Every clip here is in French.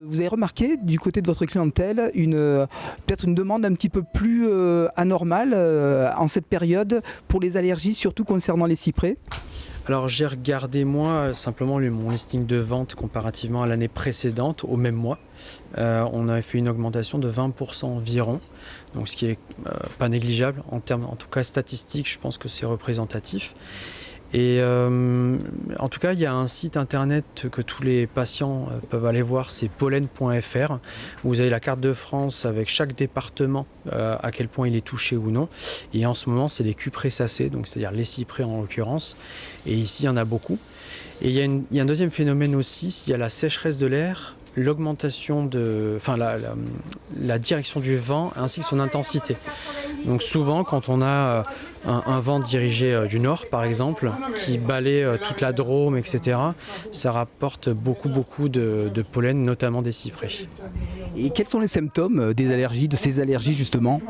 Vous avez remarqué du côté de votre clientèle peut-être une demande un petit peu plus anormale en cette période pour les allergies, surtout concernant les cyprès? Alors j'ai regardé moi simplement mon listing de vente comparativement à l'année précédente, au même mois. On avait fait une augmentation de 20% environ, donc ce qui est pas négligeable en termes, en tout cas statistiques, je pense que c'est représentatif. Et en tout cas, il y a un site internet que tous les patients peuvent aller voir, c'est pollen.fr, où vous avez la carte de France avec chaque département, à quel point il est touché ou non. Et en ce moment, c'est les cupressacées, donc c'est-à-dire les cyprès en l'occurrence. Et ici, il y en a beaucoup. Et il y a un deuxième phénomène aussi, il y a la sécheresse de l'air, l'augmentation la direction du vent ainsi que son intensité. Donc souvent quand on a un vent dirigé du nord par exemple, qui balaie toute la Drôme, etc., ça rapporte beaucoup de pollen, notamment des cyprès. Et quels sont les symptômes des allergies, de ces allergies justement?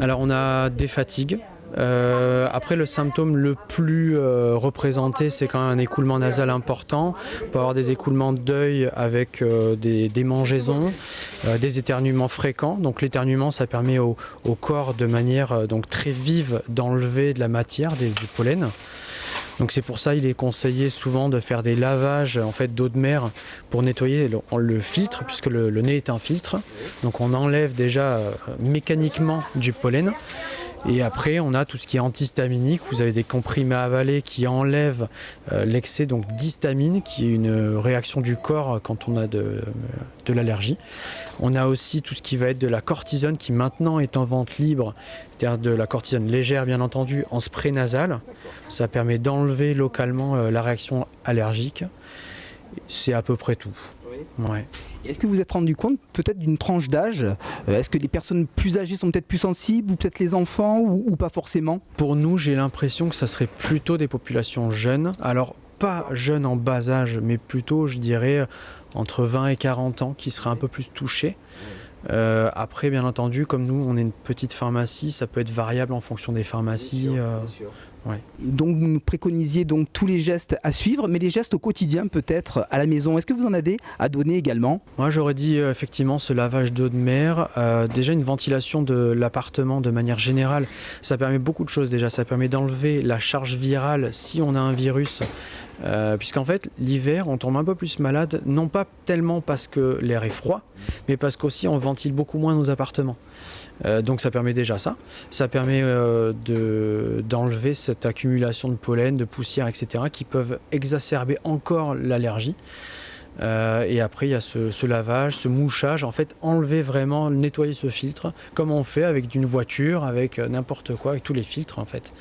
Alors on a des fatigues. Après le symptôme le plus représenté, c'est quand même un écoulement nasal important. On peut avoir des écoulements d'œil avec des démangeaisons, des éternuements fréquents. Donc l'éternuement, ça permet au corps de manière donc très vive d'enlever de la matière, du pollen. Donc c'est pour ça il est conseillé souvent de faire des lavages en fait, d'eau de mer pour nettoyer le filtre, puisque le nez est un filtre. Donc on enlève déjà mécaniquement du pollen. Et après, on a tout ce qui est antihistaminique. Vous avez des comprimés à avaler qui enlèvent l'excès d'histamine, qui est une réaction du corps quand on a de l'allergie. On a aussi tout ce qui va être de la cortisone qui maintenant est en vente libre, c'est-à-dire de la cortisone légère bien entendu en spray nasal. Ça permet d'enlever localement la réaction allergique. C'est à peu près tout. Ouais. Est-ce que vous vous êtes rendu compte peut-être d'une tranche d'âge? Est-ce que les personnes plus âgées sont peut-être plus sensibles ou peut-être les enfants ou pas forcément? Pour nous, j'ai l'impression que ça serait plutôt des populations jeunes. Alors pas jeunes en bas âge, mais plutôt je dirais entre 20 et 40 ans qui seraient un peu plus touchés. Après bien entendu, comme nous on est une petite pharmacie, ça peut être variable en fonction des pharmacies. Bien sûr. Ouais. Donc vous nous préconisiez donc tous les gestes à suivre, mais les gestes au quotidien peut-être à la maison. Est-ce que vous en avez à donner également? Moi j'aurais dit effectivement ce lavage d'eau de mer, déjà une ventilation de l'appartement de manière générale, ça permet beaucoup de choses déjà, ça permet d'enlever la charge virale si on a un virus, puisqu'en fait l'hiver on tombe un peu plus malade, non pas tellement parce que l'air est froid, mais parce qu'aussi on ventile beaucoup moins nos appartements. Donc ça permet déjà ça permet d'enlever cette accumulation de pollen, de poussière, etc. qui peuvent exacerber encore l'allergie. Et après il y a ce lavage, ce mouchage, en fait enlever vraiment, nettoyer ce filtre, comme on fait avec une voiture, avec n'importe quoi, avec tous les filtres en fait.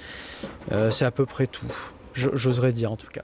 C'est à peu près tout, j'oserais dire en tout cas.